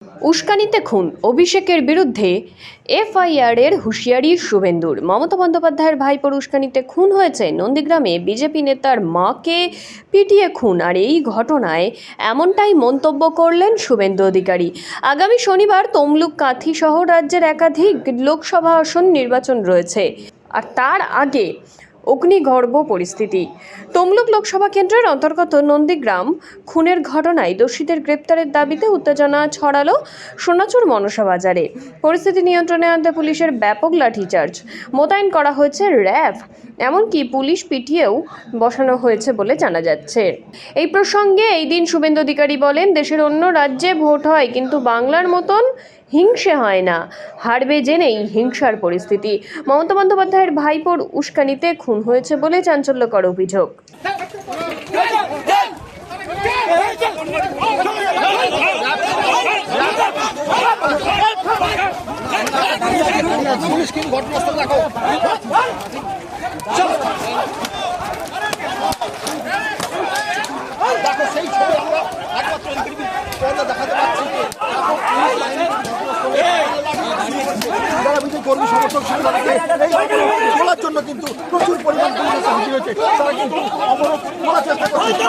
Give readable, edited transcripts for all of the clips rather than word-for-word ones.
উস্কানিতে খুন, অভিষেকের বিরুদ্ধে এফআইআরের হুঁশিয়ারি শুভেন্দুর। মমতা বন্দ্যোপাধ্যায়ের ভাইপোর উস্কানিতে খুন হয়েছে। নন্দীগ্রামে বিজেপি নেতার মাকে পিটিয়ে খুন, আর এই ঘটনায় এমনটাই মন্তব্য করলেন শুভেন্দু অধিকারী। আগামী শনিবার তমলুক, কাঁথি সহ রাজ্যের একাধিক লোকসভা আসন নির্বাচন রয়েছে, আর তার আগে অগ্নিগর্ভ পরিস্থিতি। তমলুক লোকসভা কেন্দ্রের অন্তর্গত নন্দীগ্রাম খুনের ঘটনায় দোষীদের গ্রেপ্তারের দাবিতে উত্তেজনা ছড়ালো সোনাচুর মনসা বাজারে। পরিস্থিতি নিয়ন্ত্রণে আনতে পুলিশের ব্যাপক লাঠিচার্জ মোতায়েন করা হয়েছে, র্যাব এমনকি পুলিশ পিটিয়েও বসানো হয়েছে বলে জানা যাচ্ছে। এই প্রসঙ্গে এই দিন শুভেন্দু অধিকারী বলেন, দেশের অন্য রাজ্যে ভোট হয়, কিন্তু বাংলার মতন হিংসে হয় না। হারবে জেনেই হিংসার পরিস্থিতি। মমতা বন্দ্যোপাধ্যায়ের ভাইপোর উস্কানিতে খুন হয়েছে বলে চাঞ্চল্যকর অভিযোগ। কর্মী সমর্থক তোলার জন্য কিন্তু প্রচুর পরিমাণ হয়েছে, তারা কিন্তু অবরোধ করার চেষ্টা করছে।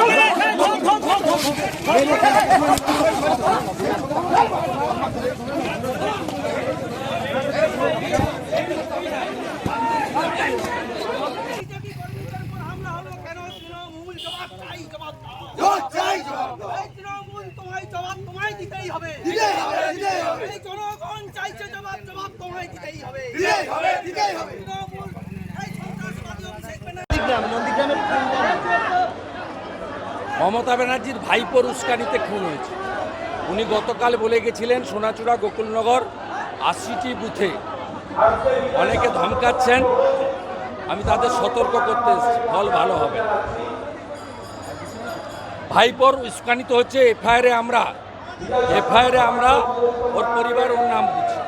মমতা ব্যানার্জির ভাইপোর উস্কানিতে খুন হয়েছে। উনি গতকাল বলে গেছিলেন সোনাচূড়া গোকুলনগর ৮০টি বুথে অনেকে ধমকাচ্ছেন, আমি তাদের সতর্ক করতে এসেছি, ফল ভালো হবে। ভাইপোর উস্কানিত হচ্ছে এফআইআরে আমরা ওর পরিবার ওর নাম বুঝছি।